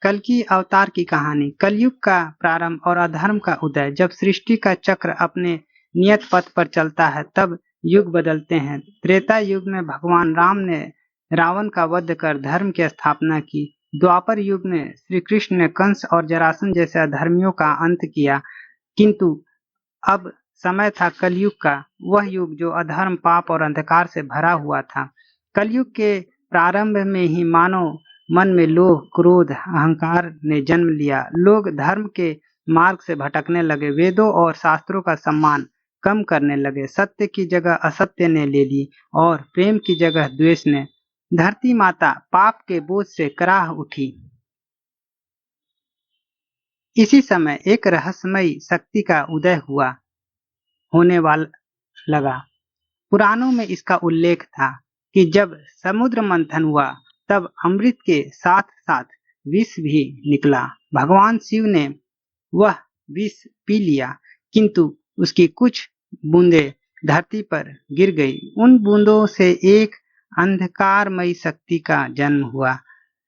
कल्कि अवतार की कहानी। कलयुग का प्रारंभ और अधर्म का उदय। जब सृष्टि का चक्र अपने नियत पथ पर चलता है तब युग बदलते हैं। त्रेता युग में भगवान राम ने रावण का वध कर धर्म की स्थापना की। द्वापर युग में श्री कृष्ण ने कंस और जरासंध जैसे अधर्मियों का अंत किया। किंतु अब समय था कलयुग का, वह युग जो अधर्म, पाप और अंधकार से भरा हुआ था। कलयुग के प्रारंभ में ही मानव मन में लोभ, क्रोध, अहंकार ने जन्म लिया। लोग धर्म के मार्ग से भटकने लगे, वेदों और शास्त्रों का सम्मान कम करने लगे। सत्य की जगह असत्य ने ले ली और प्रेम की जगह द्वेष ने। धरती माता पाप के बोझ से कराह उठी। इसी समय एक रहस्यमयी शक्ति का उदय होने वाला लगा। पुराणों में इसका उल्लेख था कि जब समुद्र मंथन हुआ तब अमृत के साथ साथ विष भी निकला। भगवान शिव ने वह विष पी लिया, किंतु उसकी कुछ बूंदें धरती पर गिर गई। उन बूंदों से एक अंधकारमयी शक्ति का जन्म हुआ,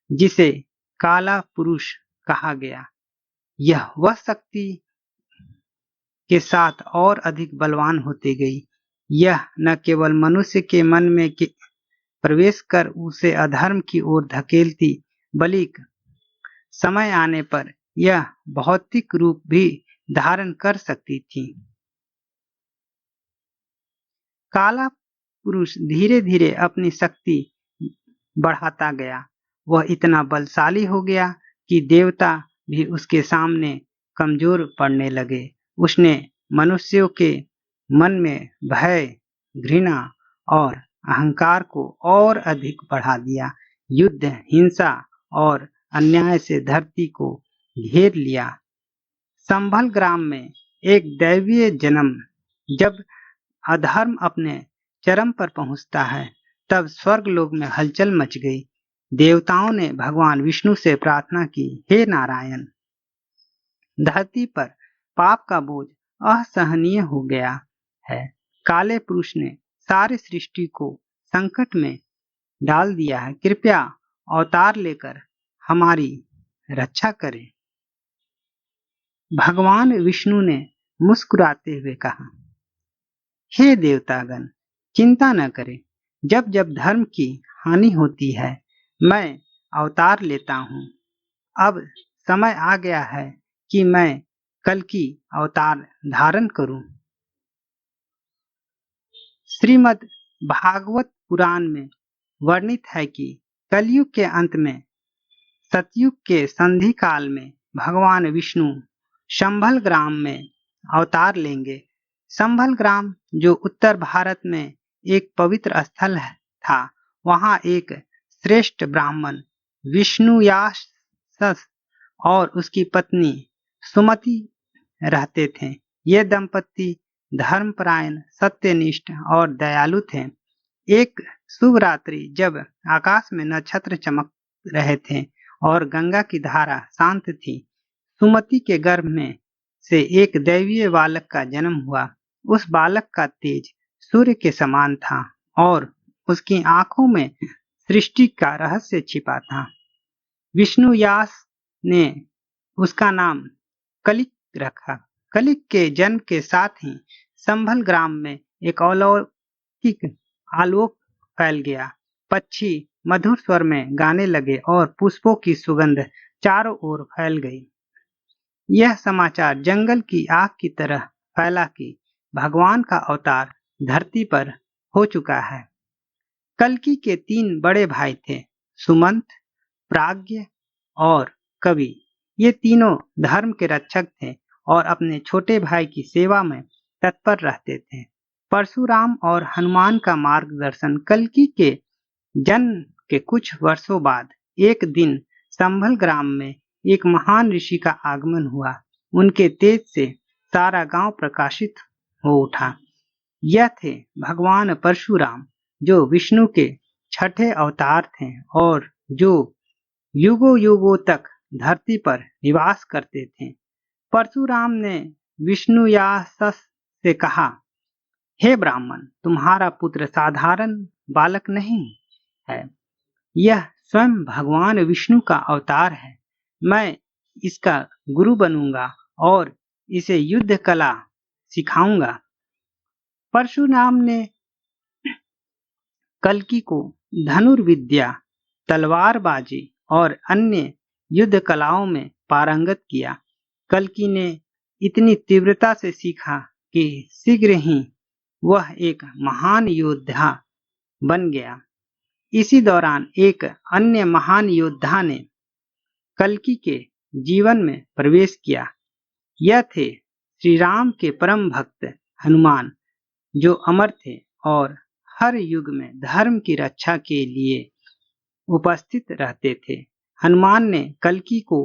जिसे काला पुरुष कहा गया। यह वह शक्ति के साथ और अधिक बलवान होती गई। यह न केवल मनुष्य के मन में प्रवेश कर उसे अधर्म की ओर धकेलती, बल्कि समय आने पर यह भौतिक रूप भी धारण कर सकती थी। काला पुरुष धीरे धीरे अपनी शक्ति बढ़ाता गया। वह इतना बलशाली हो गया कि देवता भी उसके सामने कमजोर पड़ने लगे। उसने मनुष्यों के मन में भय, घृणा और अहंकार को और अधिक बढ़ा दिया। युद्ध, हिंसा और अन्याय से धरती को घेर लिया। संभल ग्राम में एक दैवीय जन्म। जब अधर्म अपने चरम पर पहुंचता है तब स्वर्ग लोक में हलचल मच गई। देवताओं ने भगवान विष्णु से प्रार्थना की, हे नारायण, धरती पर पाप का बोझ असहनीय हो गया है। काले पुरुष ने सारी सृष्टि को संकट में डाल दिया है। कृपया अवतार लेकर हमारी रक्षा करें। भगवान विष्णु ने मुस्कुराते हुए कहा, हे देवतागण, चिंता न करें। जब जब धर्म की हानि होती है मैं अवतार लेता हूँ। अब समय आ गया है कि मैं कल्कि अवतार धारण करूं। श्रीमद् भागवत पुराण में वर्णित है कि कलयुग के अंत में, सतयुग के संधि काल में भगवान विष्णु संभल ग्राम में अवतार लेंगे। संभल ग्राम जो उत्तर भारत में एक पवित्र स्थल था, वहां एक श्रेष्ठ ब्राह्मण विष्णुयास और उसकी पत्नी सुमति रहते थे। ये दंपति धर्मपरायण, सत्यनिष्ठ और दयालु थे। एक शुभ रात्रि जब आकाश में नक्षत्र चमक रहे थे और गंगा की धारा शांत थी, सुमति के गर्भ में से एक दैवीय बालक का जन्म हुआ। उस बालक का तेज सूर्य के समान था और उसकी आंखों में सृष्टि का रहस्य छिपा था। विष्णुयास ने उसका नाम कलिक रखा। कलिक के जन्म के साथ ही संभल ग्राम में एक अलौकिक आलोक फैल गया। पक्षी मधुर स्वर में गाने लगे और पुष्पों की सुगंध चारों ओर फैल गई। यह समाचार जंगल की आग की तरह फैला कि भगवान का अवतार धरती पर हो चुका है। कल्कि के 3 बड़े भाई थे, सुमंत, प्राज्ञ और कवि। ये तीनों धर्म के रक्षक थे और अपने छोटे भाई की सेवा में तत्पर रहते थे। परशुराम और हनुमान का मार्गदर्शन। कल्कि के जन्म के कुछ वर्षों बाद एक दिन संभल ग्राम में एक महान ऋषि का आगमन हुआ। उनके तेज से सारा गांव प्रकाशित हो उठा। यह थे भगवान परशुराम, जो विष्णु के 6ठे अवतार थे और जो युगों युगों तक धरती पर निवास करते थे। परशुराम ने विष्णुयास से कहा, हे ब्राह्मण, तुम्हारा पुत्र साधारण बालक नहीं है, यह स्वयं भगवान विष्णु का अवतार है। मैं इसका गुरु बनूंगा और इसे युद्ध कला सिखाऊंगा। परशुराम ने कल्कि को धनुर्विद्या, तलवारबाजी और अन्य युद्ध कलाओं में पारंगत किया। कल्कि ने इतनी तीव्रता से सीखा कि शीघ्र ही वह एक महान योद्धा बन गया। इसी दौरान एक अन्य महान योद्धा ने कल्कि के जीवन में प्रवेश किया। यह थे श्री राम के परम भक्त हनुमान, जो अमर थे और हर युग में धर्म की रक्षा के लिए उपस्थित रहते थे। हनुमान ने कल्कि को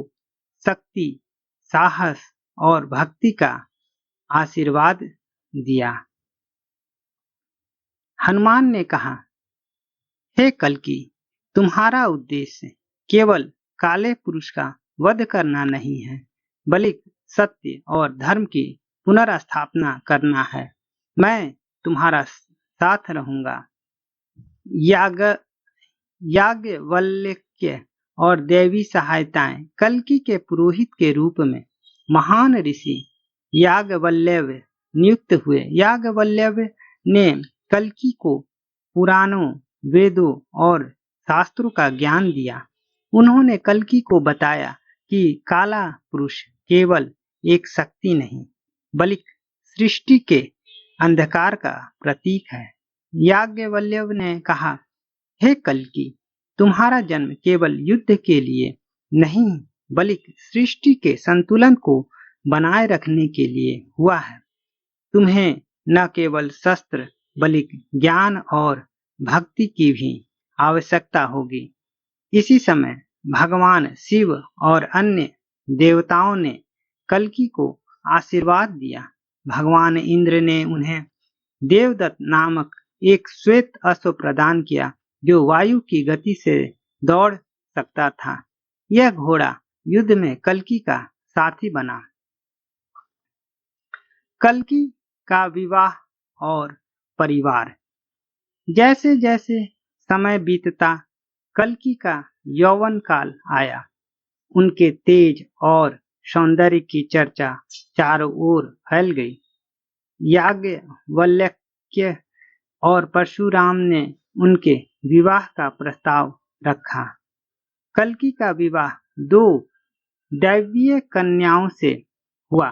शक्ति, साहस और भक्ति का आशीर्वाद दिया। हनुमान ने कहा, हे कल्कि, तुम्हारा उद्देश्य केवल काले पुरुष का वध करना नहीं है, बल्कि सत्य और धर्म की पुनर्स्थापना करना है। मैं तुम्हारा साथ रहूंगा। याज्ञवल्क्य और देवी सहायताएं कल्कि के पुरोहित के रूप में महान ऋषि याज्ञवल्क्य नियुक्त हुए। याज्ञवल्क्य ने कल्कि को पुराणों, वेदों और शास्त्रों का ज्ञान दिया। उन्होंने कल्कि को बताया कि काला पुरुष केवल एक शक्ति नहीं, बल्कि सृष्टि के अंधकार का प्रतीक है। याज्ञवल्क्य ने कहा, हे कल्कि, तुम्हारा जन्म केवल युद्ध के लिए नहीं, बल्कि सृष्टि के संतुलन को बनाए रखने के लिए हुआ है। तुम्हें न केवल शस्त्र बल्कि ज्ञान और भक्ति की भी आवश्यकता होगी। इसी समय भगवान शिव और अन्य देवताओं ने कल्कि को आशीर्वाद दिया। भगवान इंद्र ने उन्हें देवदत्त नामक एक श्वेत अश्व प्रदान किया, जो वायु की गति से दौड़ सकता था। यह घोड़ा युद्ध में कल्कि का साथी बना। कल्कि का विवाह और परिवार। जैसे जैसे समय बीतता, कल्कि का यौवन काल आया। उनके तेज और सौंदर्य की चर्चा चारों ओर फैल गई। याज्ञवल्क्य और परशुराम ने उनके विवाह का प्रस्ताव रखा। कल्कि का विवाह दो दैवीय कन्याओं से हुआ।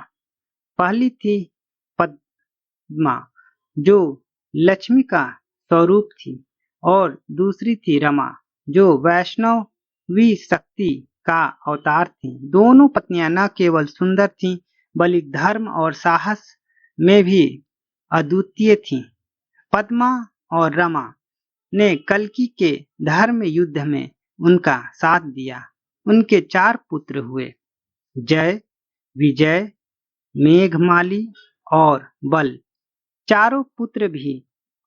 पहली थी पद्मा, जो लक्ष्मी का स्वरूप थी, और दूसरी थी रमा, जो वैष्णवी शक्ति का अवतार थी। दोनों पत्नियां न केवल सुंदर थीं, बल्कि धर्म और साहस में भी अद्वितीय थीं। पद्मा और रमा ने कल्कि के धर्म युद्ध में उनका साथ दिया। उनके 4 पुत्र हुए, जय, विजय, मेघमाली और बल। चारों पुत्र भी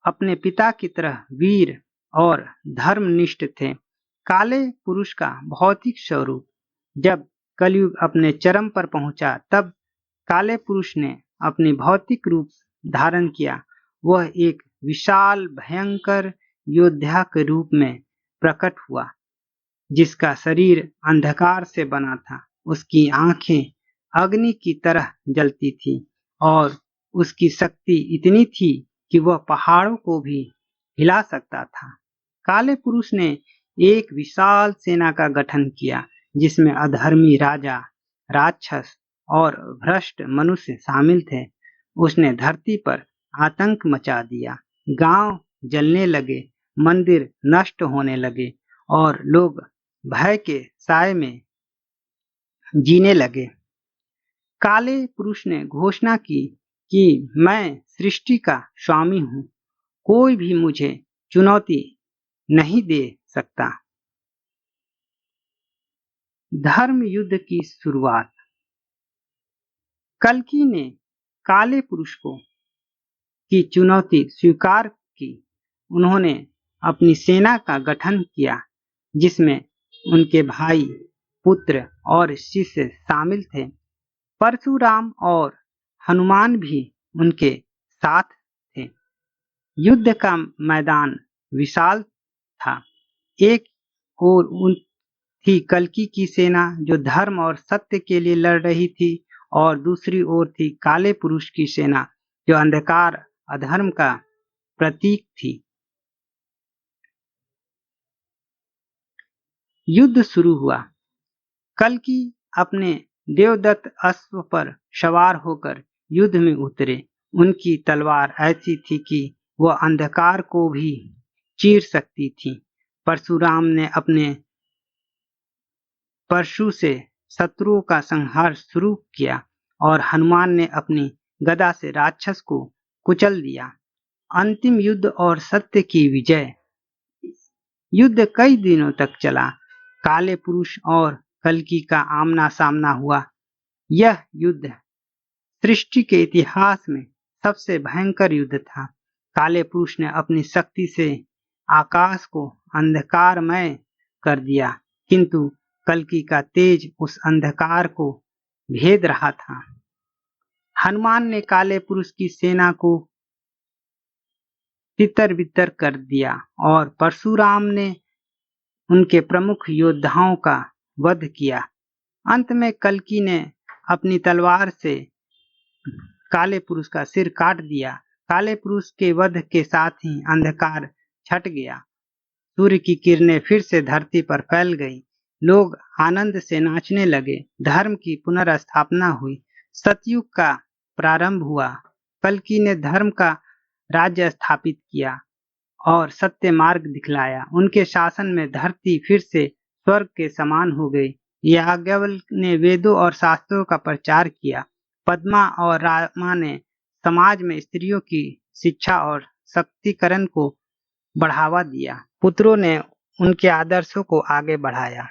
अपने पिता की तरह वीर और धर्मनिष्ठ थे। काले पुरुष का भौतिक स्वरूप। जब कलयुग अपने चरम पर पहुंचा, तब काले पुरुष ने अपनी भौतिक रूप धारण किया। वह एक विशाल भयंकर योद्धा के रूप में प्रकट हुआ, जिसका शरीर अंधकार से बना था। उसकी आंखें अग्नि की तरह जलती थी और उसकी शक्ति इतनी थी कि वह पहाड़ों को भी हिला सकता था। काले पुरुष ने एक विशाल सेना का गठन किया, जिसमें अधर्मी राजा, राक्षस और भ्रष्ट मनुष्य शामिल थे। उसने धरती पर आतंक मचा दिया। गांव जलने लगे, मंदिर नष्ट होने लगे और लोग भय के साए में जीने लगे। काले पुरुष ने घोषणा की कि मैं सृष्टि का स्वामी हूं, कोई भी मुझे चुनौती नहीं दे सकता। धर्म युद्ध की शुरुआत। कल्कि ने काले पुरुष की चुनौती स्वीकार की। उन्होंने अपनी सेना का गठन किया, जिसमें उनके भाई, पुत्र और शिष्य शामिल थे। परशुराम और हनुमान भी उनके साथ थे। युद्ध का मैदान विशाल था। एक ओर थी कल्कि की सेना जो धर्म और सत्य के लिए लड़ रही थी, और दूसरी ओर थी काले पुरुष की सेना जो अंधकार अधर्म का प्रतीक थी। युद्ध शुरू हुआ। कल्कि अपने देवदत्त अश्व पर सवार होकर युद्ध में उतरे। उनकी तलवार ऐसी थी कि वह अंधकार को भी चीर सकती थी। परशुराम ने अपने परशु से शत्रुओं का संहार शुरू किया और हनुमान ने अपनी गदा से राक्षस को कुचल दिया। अंतिम युद्ध और सत्य की विजय। युद्ध कई दिनों तक चला। काले पुरुष और कल्कि का आमना सामना हुआ। यह युद्ध सृष्टि के इतिहास में सबसे भयंकर युद्ध था। काले पुरुष ने अपनी शक्ति से आकाश को अंधकारमय कर दिया, किंतु कल्कि का तेज उस अंधकार को भेद रहा था। हनुमान ने काले पुरुष की सेना को तितर बितर कर दिया और परशुराम ने उनके प्रमुख योद्धाओं का वध किया। अंत में कल्कि ने अपनी तलवार से काले पुरुष का सिर काट दिया। काले पुरुष के वध के साथ ही अंधकार छट गया। सूर्य की किरणें फिर से धरती पर फैल गई। लोग आनंद से नाचने लगे। धर्म की पुनर्स्थापना हुई। सतयुग का प्रारंभ हुआ। कल्कि ने धर्म का राज्य स्थापित किया और सत्य मार्ग दिखलाया। उनके शासन में धरती फिर से स्वर्ग के समान हो गई। याज्ञवल्क्य ने वेदों और शास्त्रों का प्रचार किया। पद्मा और रामा ने समाज में स्त्रियों की शिक्षा और शक्तिकरण को बढ़ावा दिया। पुत्रों ने उनके आदर्शों को आगे बढ़ाया।